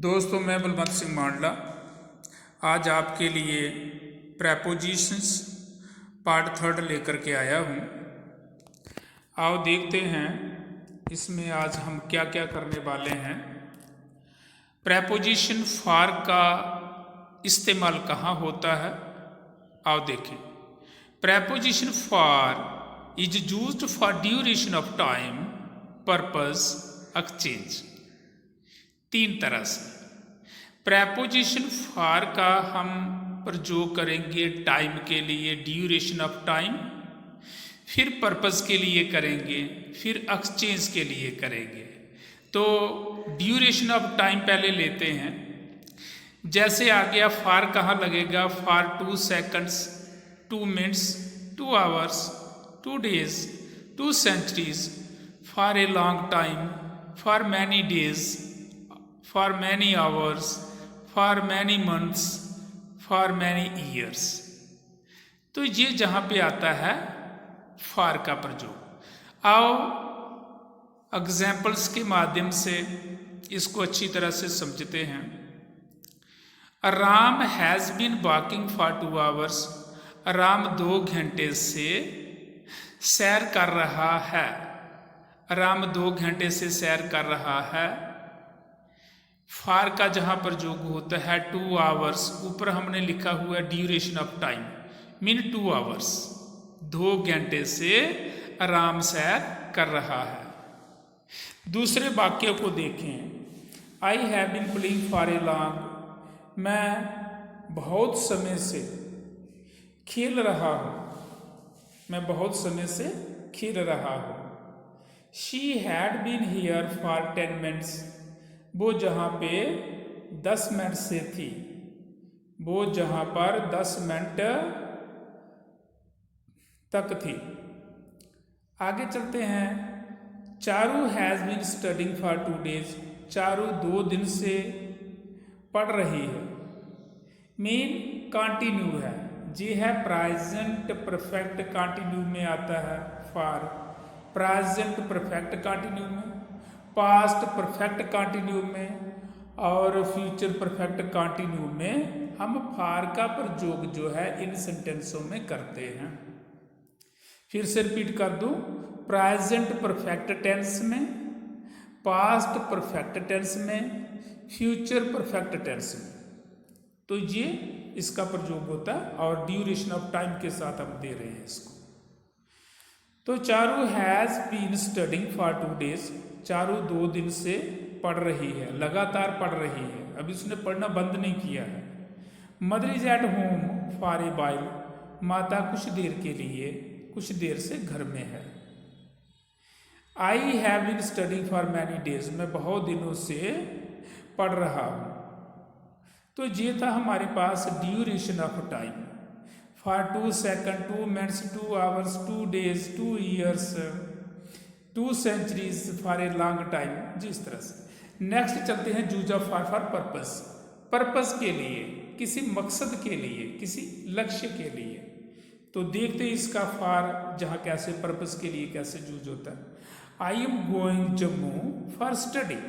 दोस्तों, मैं बलवंत सिंह मांडला आज आपके लिए प्रेपोजिशंस पार्ट 3 लेकर के आया हूँ। आओ देखते हैं इसमें आज हम क्या क्या करने वाले हैं। प्रेपोजिशन फॉर का इस्तेमाल कहाँ होता है, आओ देखें। Preposition for is used for duration of time, purpose, exchange. तीन तरह से प्रेपोजिशन फॉर का हम प्रयोग करेंगे टाइम के लिए, ड्यूरेशन ऑफ टाइम, फिर पर्पस के लिए करेंगे, फिर एक्सचेंज के लिए करेंगे। तो ड्यूरेशन ऑफ टाइम पहले लेते हैं। जैसे आ गया फॉर, कहाँ लगेगा? For 2 seconds, 2 minutes, 2 hours, 2 days, 2 centuries, for a long time, for many days, for many hours, for many months, for many years। तो ये जहाँ पे आता है for का प्रयोग। आओ एग्जाम्पल्स के माध्यम से इसको अच्छी तरह से समझते हैं। Ram has been walking for 2 hours। Ram 2 घंटे से सैर कर रहा है। राम 2 घंटे से सैर कर रहा है। फॉर का जहाँ प्रयोग होता है 2 hours, ऊपर हमने लिखा हुआ है duration of time, mean 2 hours, 2 घंटे से आराम सैर कर रहा है। दूसरे वाक्य को देखें। I have been playing for a long. मैं बहुत समय से खेल रहा हूँ। मैं बहुत समय से खेल रहा हूँ। She had been here for 10 minutes। वो जहाँ पे 10 मिनट से थी। वो जहाँ पर 10 मिनट तक थी। आगे चलते हैं। Charu has been studying for 2 days। Charu 2 दिन से पढ़ रही है। मीन कंटिन्यू है, जी है प्रेजेंट परफेक्ट कंटिन्यू में आता है फॉर। प्रेजेंट परफेक्ट कंटिन्यू में, पास्ट परफेक्ट कंटिन्यू में और फ्यूचर परफेक्ट कंटिन्यू में हम फॉर का प्रयोग जो है इन सेंटेंसों में करते हैं। फिर से रिपीट कर दूं। प्रेजेंट परफेक्ट टेंस में, पास्ट परफेक्ट टेंस में, फ्यूचर परफेक्ट टेंस में। तो ये इसका प्रयोग होता है और ड्यूरेशन ऑफ टाइम के साथ हम दे रहे हैं इसको। तो Charu has been studying for 2 days। Charu 2 दिन से पढ़ रही है, लगातार पढ़ रही है, अभी उसने पढ़ना बंद नहीं किया है। Mother is at home for a while. माता कुछ देर के लिए, कुछ देर से घर में है। I have been studying for many days. मैं बहुत दिनों से पढ़ रहा हूँ। तो ये था हमारे पास duration of time. For 2 seconds, 2 minutes, 2 hours, 2 days, 2 years, 2 centuries, for a long time, जिस तरह से। नेक्स्ट चलते हैं use of for purpose. Purpose के लिए, किसी मकसद के लिए, किसी लक्ष्य के लिए। तो देखते हैं इसका फॉर जहाँ कैसे पर्पस के लिए कैसे यूज होता है। I am going Jammu for study.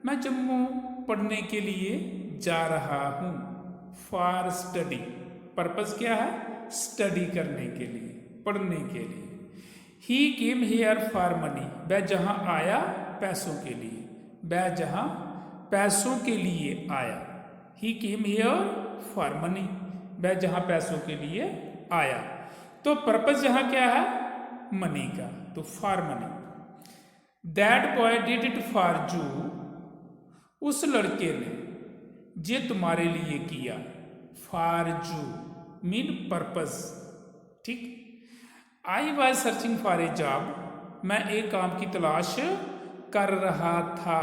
मैं जम्मू पढ़ने के लिए जा रहा हूँ। फॉर स्टडी, पर्पस क्या है? स्टडी करने के लिए, पढ़ने के लिए। ही केम हेयर फॉर मनी। वह जहाँ आया पैसों के लिए। वह जहाँ पैसों के लिए आया। ही केम हेयर फॉर मनी। वह जहाँ पैसों के लिए आया। तो पर्पस यहाँ क्या है? मनी का, तो for money. That boy did it for you. उस लड़के ने ये तुम्हारे लिए किया। फॉर यू मीन पर्पस, ठीक। I was searching for a job. मैं एक काम की तलाश कर रहा था।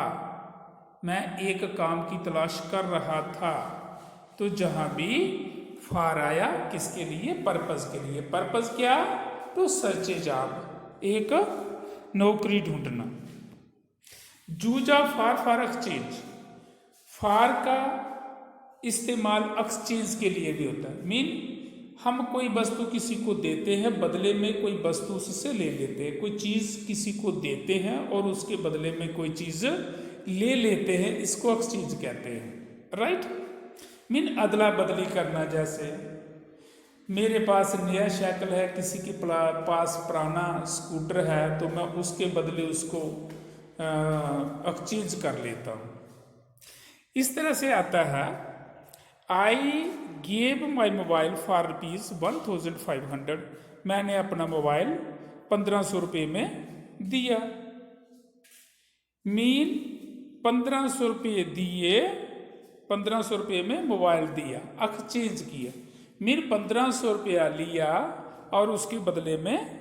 मैं एक काम की तलाश कर रहा था। तो जहां भी फॉर आया, किसके लिए? पर्पस के लिए। पर्पस क्या? टू सर्च ए जॉब, एक नौकरी ढूंढना। Use of for exchange. For का इस्तेमाल एक्सचेंज के लिए भी होता है। मीन हम कोई वस्तु किसी को देते हैं, बदले में कोई वस्तु उससे ले लेते हैं। कोई चीज़ किसी को देते हैं और उसके बदले में कोई चीज़ ले लेते हैं, इसको एक्सचेंज कहते हैं, राइट। मीन अदला बदली करना, जैसे मेरे पास नया साइकिल है, किसी के पास पुराना स्कूटर है, तो मैं उसके बदले उसको एक्सचेंज कर लेता हूँ। इस तरह से आता है, I gave my mobile for ₹1500, मैंने अपना मोबाइल 1500 रुपये में दिया। मीन 1500 रुपये दिए, 1500 रुपये में मोबाइल दिया, एक्सचेंज किया। मीन 1500 रुपया लिया और उसके बदले में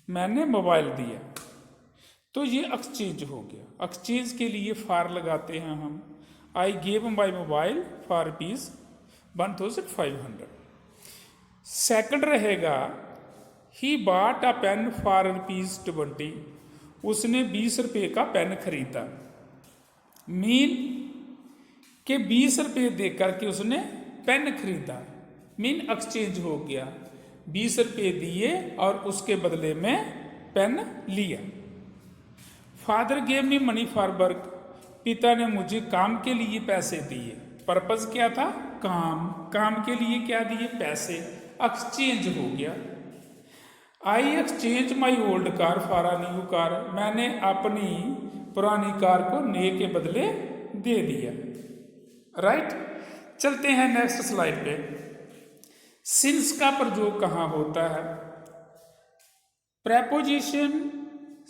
मैंने मोबाइल दिया, तो ये एक्सचेंज हो गया। एक्सचेंज के लिए फार लगाते हैं हम, I gave my mobile for ₹1500। Second रहेगा, ही बाट अ पेन फॉर ₹20, उसने 20 रुपये का पेन खरीदा। मीन के 20 रुपये दे करके उसने पेन खरीदा, मीन एक्सचेंज हो गया। 20 रुपये दिए और उसके बदले में पेन लिया। Father gave me money for work, पिता ने मुझे काम के लिए पैसे दिए। पर्पस क्या था? काम के लिए क्या दिए? पैसे। एक्सचेंज हो गया। I exchange my old car for a new car, मैंने अपनी पुरानी कार को नए के बदले दे दिया, राइट। चलते हैं नेक्स्ट स्लाइड पे। सिंस का प्रयोग कहाँ होता है? Preposition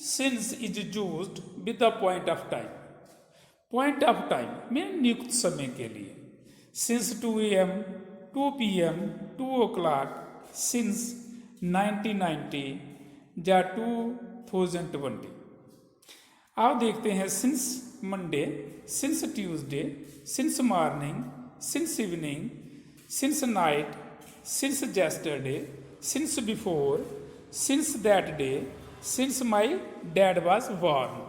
since is used with the point of time. Point of time में नियुक्त समय के लिए। Since 2 AM, 2 PM, 2 o'clock, since 1990 या 2020। आप देखते हैं since Monday, since Tuesday, since morning, since evening, since night, since yesterday, since before, since that day, since my dad was born.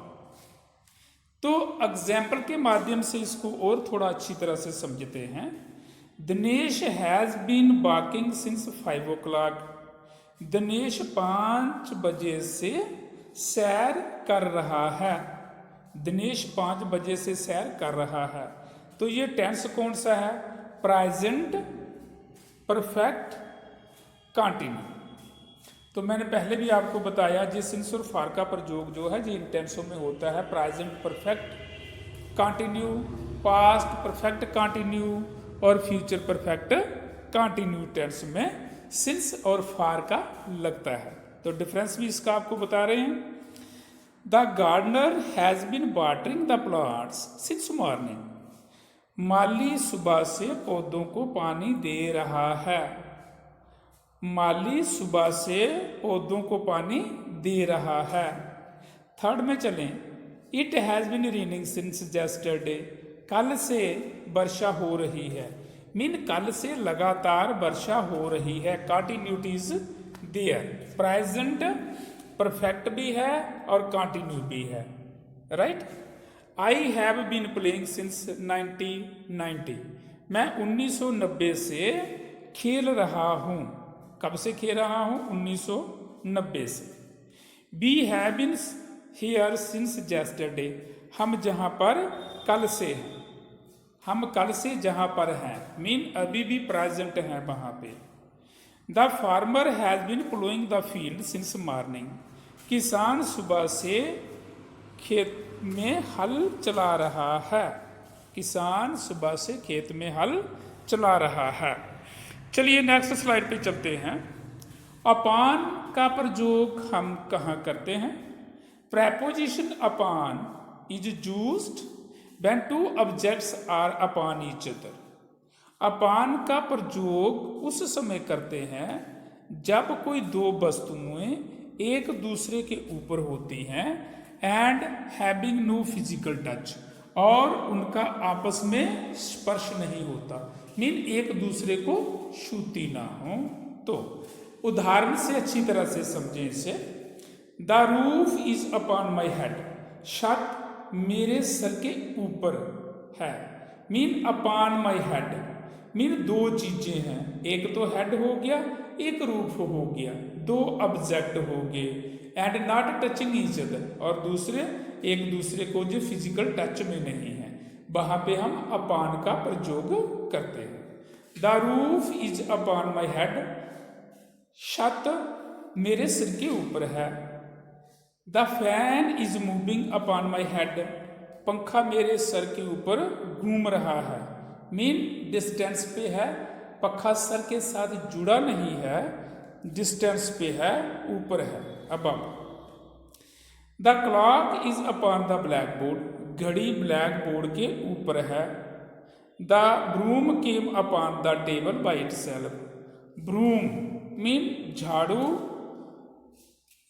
तो एग्जाम्पल के माध्यम से इसको और थोड़ा अच्छी तरह से समझते हैं। Dinesh has been walking since 5 o'clock, Dinesh 5 बजे से सैर कर रहा है। दिनेश 5 बजे से सैर कर रहा है। तो ये टेंस कौन सा है? Present perfect continue. तो मैंने पहले भी आपको बताया, जी सिंस और फार का प्रयोग जो है जी इन टेंसों में होता है। Present perfect continue, past perfect continue और फ्यूचर परफेक्ट कंटिन्यू टेंस में सिंस और फार का लगता है। तो डिफरेंस भी इसका आपको बता रहे हैं। The gardener has been watering the plants since morning, माली सुबह से पौधों को पानी दे रहा है। माली सुबह से पौधों को पानी दे रहा है। थर्ड में चलें, it has been raining since yesterday, कल से वर्षा हो रही है। मीन कल से लगातार वर्षा हो रही है। Continuity is there. Present perfect भी है और कंटिन्यू भी है, right. I have been playing since 1990, मैं 1990 से खेल रहा हूँ। कब से खेल रहा हूँ? 1990 से। We have been here since yesterday, हम जहाँ पर कल से हैं, हम कल से जहाँ पर हैं, मीन अभी भी प्रेजेंट हैं वहाँ पे। The farmer has been ploughing the field since morning, किसान सुबह से खेत में हल चला रहा है। किसान सुबह से खेत में हल चला रहा है। चलिए नेक्स्ट स्लाइड पे चलते हैं। अपॉन का प्रयोग हम कहाँ करते हैं? Preposition upon is used when two objects are upon each other. Upon का प्रयोग उस समय करते हैं जब कोई दो वस्तुएं एक दूसरे के ऊपर होती हैं and having no physical touch, और उनका आपस में स्पर्श नहीं होता, मीन एक दूसरे को छूती ना हो। तो उदाहरण से अच्छी तरह से समझें इसे। The roof is upon my head, छत मेरे सर के ऊपर है। Mean upon my head mean दो चीजें हैं, एक तो हेड हो गया, एक रूफ हो गया, दो ऑब्जेक्ट हो गए। And not touching each other, और दूसरे एक दूसरे को जो फिजिकल टच में नहीं है, वहाँ पे हम अपॉन का प्रयोग करते हैं। The roof is upon my head, छत मेरे सिर के ऊपर है। The fan is moving upon my head, पंखा मेरे सर के ऊपर घूम रहा है। मीन डिस्टेंस पे है, पंखा सर के साथ जुड़ा नहीं है, डिस्टेंस पे है, ऊपर है, above. The clock is upon the black board, घड़ी ब्लैक बोर्ड के ऊपर है। The broom came upon the table by itself, broom mean झाड़ू,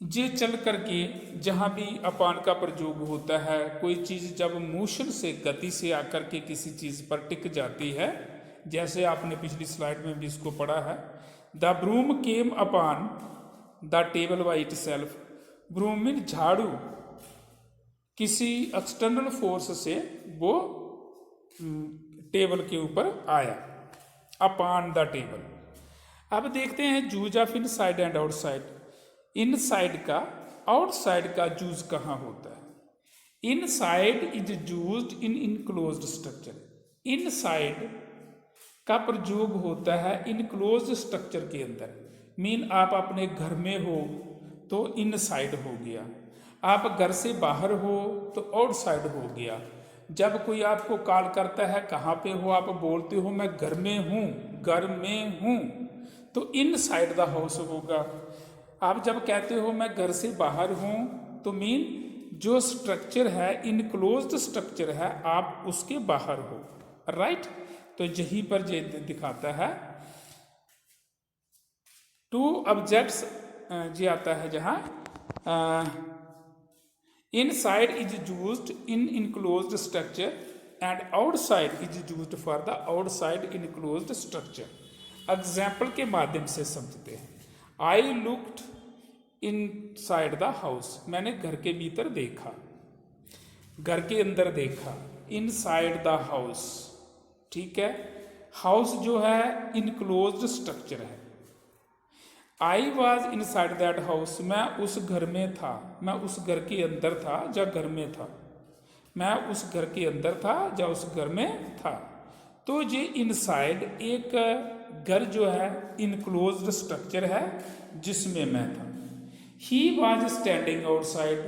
जे चल करके जहाँ भी अपॉन का प्रयोग होता है, कोई चीज़ जब मोशन से, गति से आकर के किसी चीज़ पर टिक जाती है, जैसे आपने पिछली स्लाइड में भी इसको पढ़ा है। The broom came upon the table by itself, broom mean झाड़ू, किसी एक्सटर्नल फोर्स से वो टेबल के ऊपर आया, अपॉन द टेबल। अब देखते हैं use of inside and outside. Inside का, आउटसाइड का यूज कहाँ होता है? Inside is used in enclosed structure. Inside का प्रयोग होता है इनक्लोज्ड स्ट्रक्चर के अंदर। मीन आप अपने घर में हो तो इनसाइड हो गया, आप घर से बाहर हो तो आउटसाइड हो गया। जब कोई आपको कॉल करता है, कहाँ पे हो, आप बोलते हो मैं घर में हूँ, घर में हूँ, तो इनसाइड द हाउस होगा। आप जब कहते हो मैं घर से बाहर हूँ, तो मीन जो स्ट्रक्चर है, इनक्लोज्ड स्ट्रक्चर है, आप उसके बाहर हो, राइट। तो यहीं पर ये दिखाता है टू ऑब्जेक्ट्स, ये आता है जहाँ inside is used in enclosed structure and outside is used for the outside enclosed structure. Example के माध्यम से समझते हैं। I looked inside the house, मैंने घर के भीतर देखा, घर के अंदर देखा, इनसाइड द हाउस, ठीक है। हाउस जो है इनक्लोज्ड स्ट्रक्चर है। I was inside that house, मैं उस घर में था, मैं उस घर के अंदर था या घर में था, मैं उस घर के अंदर था या उस घर में था। तो ये इनसाइड एक घर जो है इनक्लोज्ड स्ट्रक्चर है जिसमें मैं था। ही वॉज स्टैंडिंग आउटसाइड,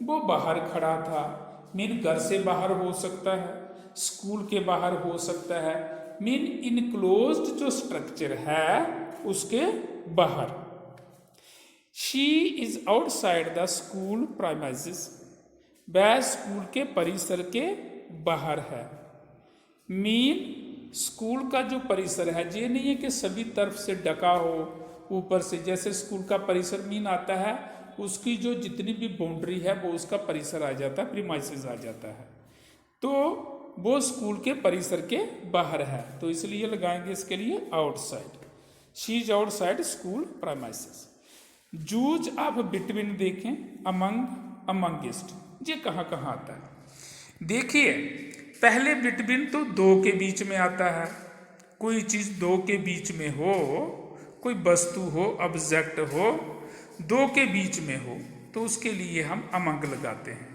वो बाहर खड़ा था। मीन घर से बाहर हो सकता है, स्कूल के बाहर हो सकता है, मीन इनक्लोज्ड जो स्ट्रक्चर है उसके बाहर। She is outside the school premises, वह स्कूल के परिसर के बाहर है। मीन स्कूल का जो परिसर है, ये नहीं है कि सभी तरफ से ढका हो ऊपर से, जैसे स्कूल का परिसर मीन आता है उसकी जो जितनी भी बाउंड्री है वो उसका परिसर आ जाता है, प्रीमाइसेस आ जाता है, तो वो स्कूल के परिसर के बाहर है, तो इसलिए लगाएंगे इसके लिए outside. She is outside school premises. Use of between देखें, अमंग, अमंगेस्ट, ये कहाँ कहाँ आता है? देखिए पहले बिटवीन तो दो के बीच में आता है। कोई चीज़ दो के बीच में हो, कोई वस्तु हो, ऑब्जेक्ट हो, दो के बीच में हो, तो उसके लिए हम अमंग लगाते हैं।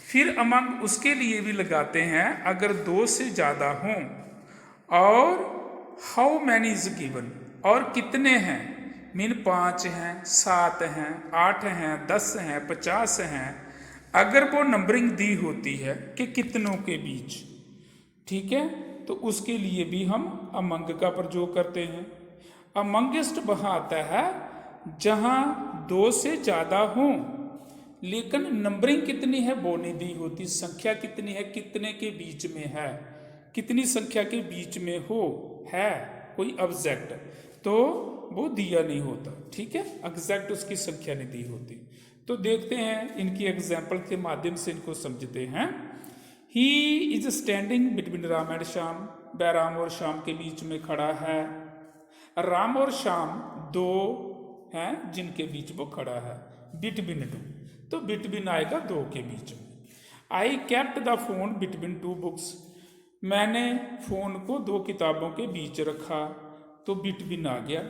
फिर अमंग उसके लिए भी लगाते हैं अगर दो से ज़्यादा हों, और हाउ मैनी इज गिवन, और कितने हैं, मीन 5 हैं, 7 हैं, 8 हैं, 10 हैं, 50 हैं, अगर वो नंबरिंग दी होती है कि कितनों के बीच, ठीक है, तो उसके लिए भी हम अमंग का प्रयोग करते हैं। अमंगेस्ट वहाँ आता है जहाँ 2 से ज़्यादा हों लेकिन नंबरिंग कितनी है वो नहीं दी होती, संख्या कितनी है, कितने के बीच में है, कितनी संख्या के बीच में हो है कोई ऑब्जेक्ट, तो वो दिया नहीं होता, ठीक है, एग्जैक्ट उसकी संख्या नहीं दी होती। तो देखते हैं इनकी एग्जाम्पल के माध्यम से इनको समझते हैं। ही is standing between Ram and Shyam, वह राम और श्याम के बीच में खड़ा है। राम और श्याम 2 हैं जिनके बीच वो खड़ा है, बिटवीन 2, तो बिटवीन आएगा 2 के बीच में। I kept the phone between 2 books, मैंने फ़ोन को 2 किताबों के बीच रखा, तो बिटवीन आ गया।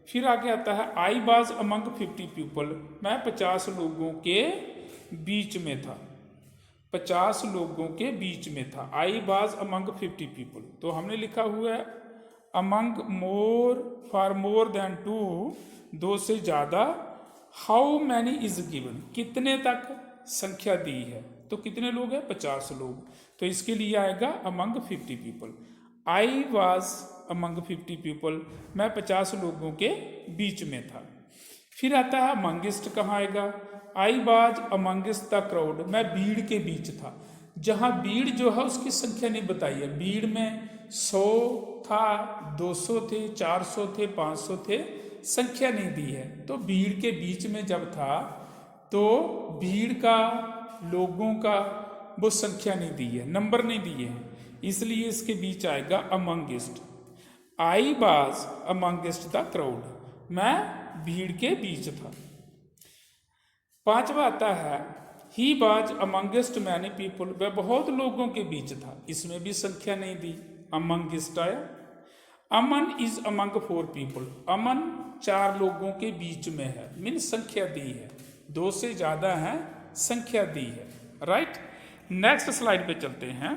फिर आगे आता है आई वाज अमंग 50 पीपल, मैं 50 लोगों के बीच में था, 50 लोगों के बीच में था। आई वॉज अमंग 50 पीपल, तो हमने लिखा हुआ है among more for more than 2, 2 से ज़्यादा। हाउ मैनी इज गिवन, कितने तक संख्या दी है, तो कितने लोग हैं 50 लोग, तो इसके लिए आएगा among 50 people. I was among 50 people, मैं 50 लोगों के बीच में था। फिर आता है अमंगेस्ट, कहाँ आएगा, I was amongst the crowd, मैं भीड़ के बीच था। जहाँ भीड़ जो है उसकी संख्या नहीं बताई है, भीड़ में 100 था, 200 थे, 400 थे, 500 थे, संख्या नहीं दी है। तो भीड़ के बीच में जब था तो भीड़ का, लोगों का वो संख्या नहीं दी है, नंबर नहीं दिए हैं, इसलिए इसके बीच आएगा amongst. I was amongst the crowd, मैं भीड़ के बीच था। 5वां आता है he was amongst many people, वह बहुत लोगों के बीच था, इसमें भी संख्या नहीं दी, अमंगेस्ट आया। अमन इज अमंग 4 पीपल, अमन 4 लोगों के बीच में है, मीन संख्या दी है, 2 से ज़्यादा है, संख्या दी है। राइट, नेक्स्ट स्लाइड पे चलते हैं।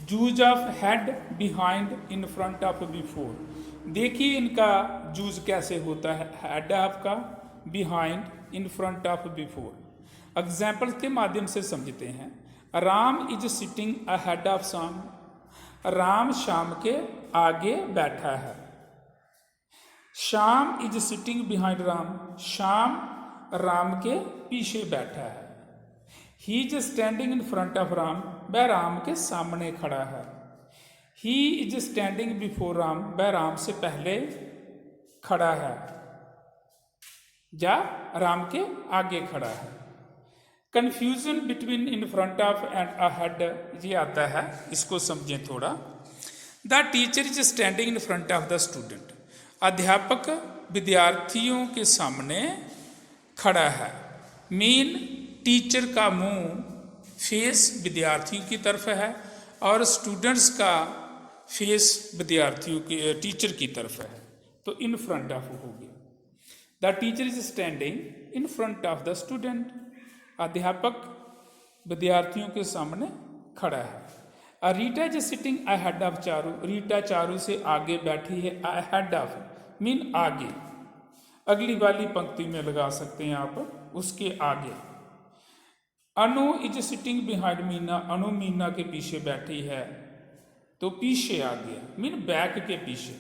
Uses of head, behind, in front of, before. देखिए इनका जूज कैसे होता है, हेड आपका, behind, in front of, before. Example के माध्यम से समझते हैं। Ram is sitting ahead of Sham, Ram Sham के आगे बैठा है। Shyam is sitting behind Ram, Shyam Ram के पीछे बैठा है। He is standing in front of Ram, वह राम के सामने खड़ा है। He is standing before Ram, वह राम से पहले खड़ा है या राम के आगे खड़ा है। Confusion between in front of and ahead, ये आता है, इसको समझें थोड़ा। The teacher is standing in front of the student, अध्यापक विद्यार्थियों के सामने खड़ा है। मीन टीचर का मुंह, फेस विद्यार्थियों की तरफ है और स्टूडेंट्स का फेस विद्यार्थियों की, टीचर की तरफ है, तो इन फ्रंट ऑफ हो गया। The teacher is standing in front of the student, अध्यापक विद्यार्थियों के सामने खड़ा है। Rita is sitting ahead of Charu, Rita Charu से आगे बैठी है, अहेड ऑफ मीन आगे, अगली वाली पंक्ति में लगा सकते हैं आप, उसके आगे। अनु इज सिटिंग बिहाइंड मीना, अनु मीना के पीछे बैठी है, तो पीछे आ गया, मीन बैक के पीछे।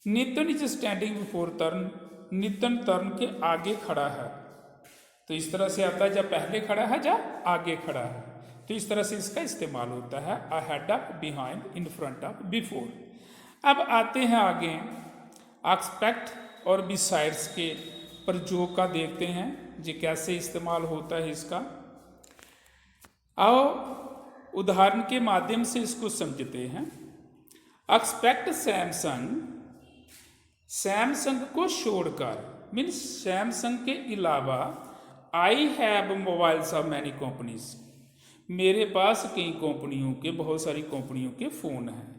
नितिन इज स्टैंडिंग बिफोर तरुण, नितिन तरुण के आगे खड़ा है, तो इस तरह से आता है जब पहले खड़ा है या आगे खड़ा है, तो इस तरह से इसका इस्तेमाल होता है, ahead of, behind, in front of, before. अब आते हैं आगे एक्सपेक्ट और बिसाइड्स के प्रयोग का देखते हैं, जी कैसे इस्तेमाल होता है इसका। आओ उदाहरण के माध्यम से इसको समझते हैं। एक्सपेक्ट सैमसंग, सैमसंग को छोड़कर, मीन सैमसंग के अलावा, I have mobiles of many companies, मेरे पास कई कंपनियों के, बहुत सारी कंपनियों के फ़ोन हैं।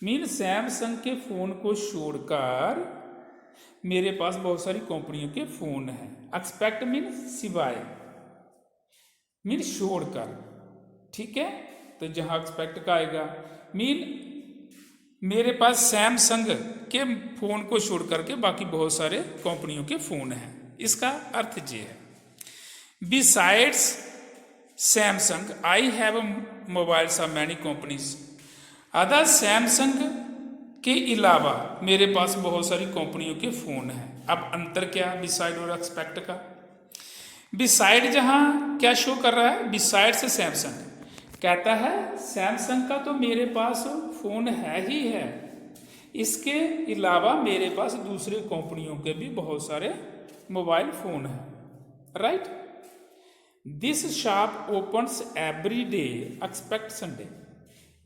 मीन सैमसंग के फ़ोन को छोड़कर मेरे पास बहुत सारी कंपनियों के फ़ोन हैं। एक्सपेक्ट मीन सिवाय, मीन छोड़कर, ठीक है, तो जहाँ एक्सपेक्ट का आएगा, मीन मेरे पास सैमसंग के फ़ोन को छोड़ करके बाकी बहुत सारे कंपनियों के फ़ोन हैं, इसका अर्थ ये है। Besides Samsung I have mobiles of many companies, other Samsung के अलावा मेरे पास बहुत सारी कंपनियों के फ़ोन हैं। अब अंतर क्या बिसाइड और एक्सपेक्ट का? बिसाइड जहाँ क्या शो कर रहा है, बिसाइड से सैमसंग कहता है सैमसंग का तो मेरे पास फ़ोन है ही है, इसके अलावा मेरे पास दूसरे कंपनियों के भी बहुत सारे मोबाइल फ़ोन हैं। Right, this shop opens every day expect Sunday,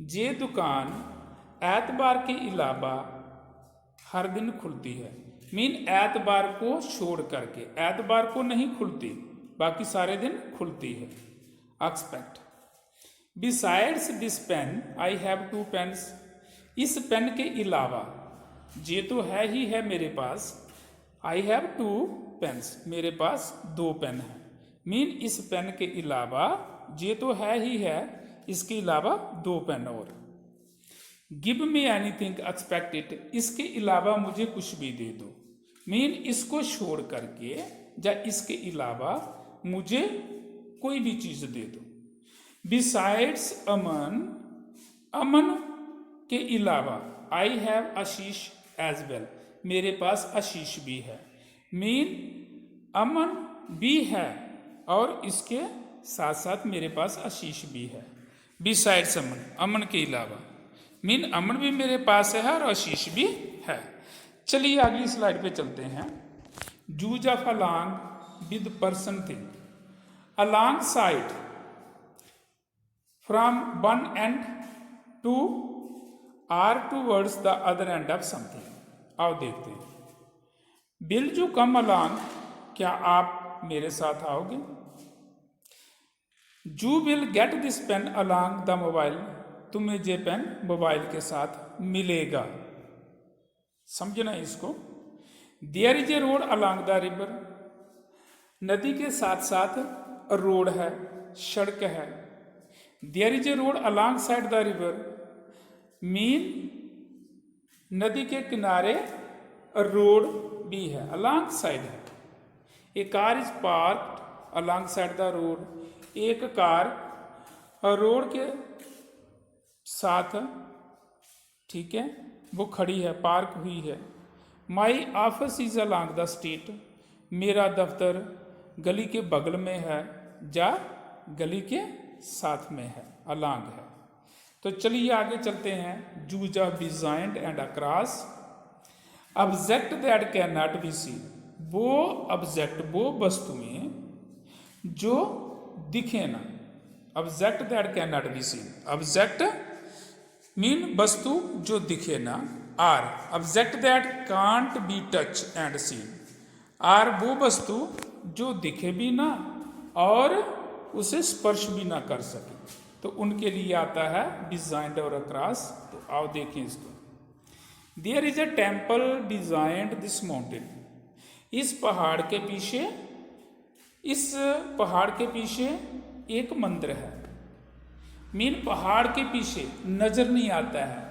ये दुकान एतबार के अलावा हर दिन खुलती है। मीन एतबार को छोड़ करके, एतबार को नहीं खुलती, बाकी सारे दिन खुलती है। Expect. Besides this pen I have 2 pens, इस पेन के अलावा, ये तो है ही है मेरे पास, आई हैव 2 पेन्स, मेरे पास 2 पेन हैं। मीन इस पेन के अलावा, ये तो है ही है, इसके अलावा 2 पेन और। गिव मी एनीथिंग एक्सपेक्टेड, इसके अलावा मुझे कुछ भी दे दो। मीन इसको छोड़ करके या इसके अलावा मुझे कोई भी चीज दे दो। बिसाइड्स अमन, अमन के अलावा, I have Ashish as well, मेरे पास आशीष भी है। मीन अमन भी है और इसके साथ साथ मेरे पास आशीष भी है। बिसाइड्स अमन, अमन के अलावा, मीन अमन भी मेरे पास है और आशीष भी है। चलिए अगली स्लाइड पे चलते हैं। Uses of along with person thing, alongside from one end to or towards the other end of something. आओ देखते हैं। विल यू कम अलॉन्ग, क्या आप मेरे साथ आओगे? You will get this pen along the mobile, तुम्हें ये पेन मोबाइल के साथ मिलेगा। समझना इसको। There is a road along the river, नदी के साथ साथ रोड है, सड़क है। There is a road alongside the river, mean नदी के किनारे रोड भी है, अलॉन्ग साइड है। A car is parked alongside the road, एक कार रोड के साथ, ठीक है, वो खड़ी है, पार्क हुई है। My office is along the street, मेरा दफ्तर गली के बगल में है या गली के साथ में है, अलॉन्ग है। तो चलिए आगे चलते हैं। Uses of beyond and across, object that can not be seen, वो ऑब्जेक्ट, वो वस्तुएं जो दिखे ना। Object that can not be seen, object mean वस्तु जो दिखे ना। Or object that can't be touch and seen, or वो वस्तु जो दिखे भी ना और उसे स्पर्श भी ना कर सके, तो उनके लिए आता है डिजाइंड और अक्रॉस। तो आओ देखें इसको। There is a temple designed this mountain, इस पहाड़ के पीछे, इस पहाड़ के पीछे एक मंदिर है। मीन पहाड़ के पीछे नजर नहीं आता है,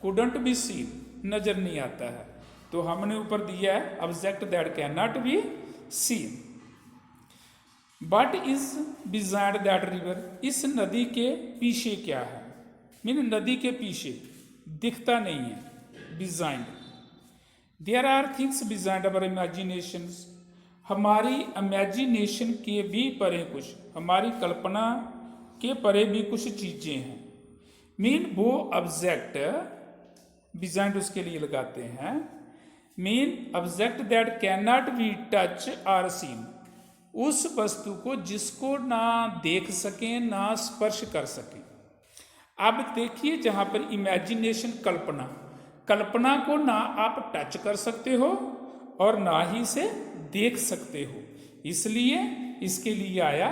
कुडंट बी सीन, नजर नहीं आता है। तो हमने ऊपर दिया है object that can not be seen. But is beyond that river, इस नदी के पीछे क्या है? मीन नदी के पीछे दिखता नहीं है, beyond. There are things beyond our imagination, हमारी इमेजिनेशन के भी परे कुछ, हमारी कल्पना के परे भी कुछ चीजें हैं। मीन वो ऑब्जेक्ट, बिजाइंड उसके लिए लगाते हैं। Mean object that can not be touch और सीन, उस वस्तु को जिसको ना देख सकें ना स्पर्श कर सकें। अब देखिए जहां पर इमेजिनेशन, कल्पना, कल्पना को ना आप टच कर सकते हो और ना ही से देख सकते हो, इसलिए इसके लिए आया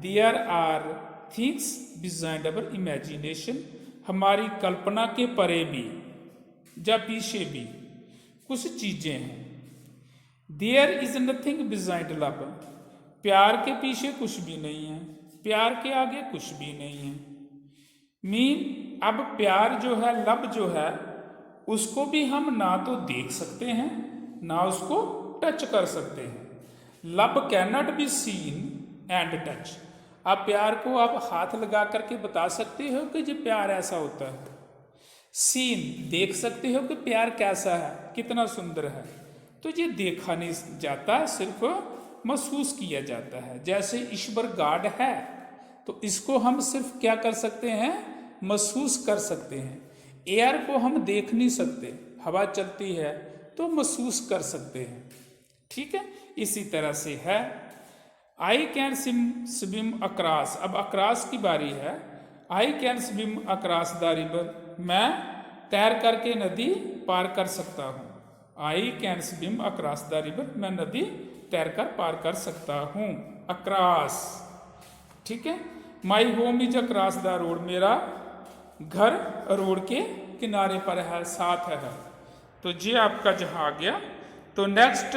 there are things beyond our imagination, हमारी कल्पना के परे भी या पीछे भी कुछ चीजें हैं। देयर इज नथिंग बिजाइंड लव, प्यार के पीछे कुछ भी नहीं है, प्यार के आगे कुछ भी नहीं है। मीन अब प्यार जो है, लव जो है, उसको भी हम ना तो देख सकते हैं ना उसको टच कर सकते हैं। Love can not be scene and touch, आप प्यार को आप हाथ लगा करके बता सकते हो कि ये प्यार ऐसा होता है। सीन देख सकते हो कि प्यार कैसा है, कितना सुंदर है, तो ये देखा नहीं जाता, सिर्फ महसूस किया जाता है। जैसे ईश्वर गॉड है तो इसको हम सिर्फ क्या कर सकते हैं, महसूस कर सकते हैं। एयर को हम देख नहीं सकते, हवा चलती है तो महसूस कर सकते हैं, ठीक है। इसी तरह से है आई कैन स्विम अक्रॉस, अब अक्रॉस की बारी है। I can swim across the river, मैं तैर करके नदी पार कर सकता हूँ। I can swim across the river, मैं नदी तैर कर पार कर सकता हूँ। अक्रॉस, ठीक है। My home is across the road, मेरा घर रोड के किनारे पर है, साथ है। तो ये आपका जहाँ आ गया। तो नेक्स्ट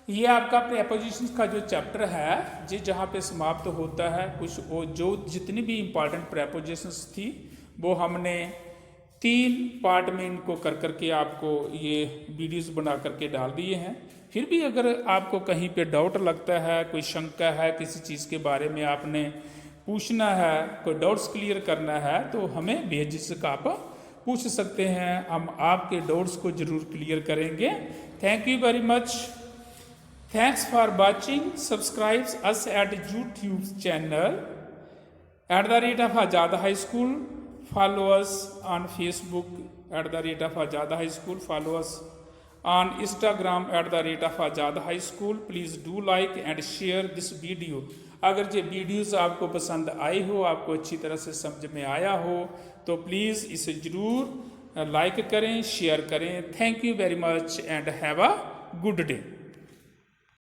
ये आपका प्रेपोजिशंस का जो चैप्टर है जी जहाँ पे समाप्त होता है। कुछ वो जो जितनी भी इम्पॉर्टेंट प्रेपोजिशंस थी वो हमने 3 पार्ट में इनको कर करके आपको ये वीडियोस बना करके डाल दिए हैं। फिर भी अगर आपको कहीं पे डाउट लगता है, कोई शंका है, किसी चीज़ के बारे में आपने पूछना है, कोई डाउट्स क्लियर करना है तो हमें बेझिझक आप पूछ सकते हैं। हम आपके डाउट्स को ज़रूर क्लियर करेंगे। Thank you very much. Thanks for watching. Subscribe us at YouTube channel @Azad High School. Follow us on Facebook @Azad High School. Follow us on Instagram @Azad High School. Please do like and share this video. अगर ये videos आपको पसंद आई हो, आपको अच्छी तरह से समझ में आया हो तो प्लीज़ इसे ज़रूर लाइक करें, शेयर करें। Thank you very much and have a good day.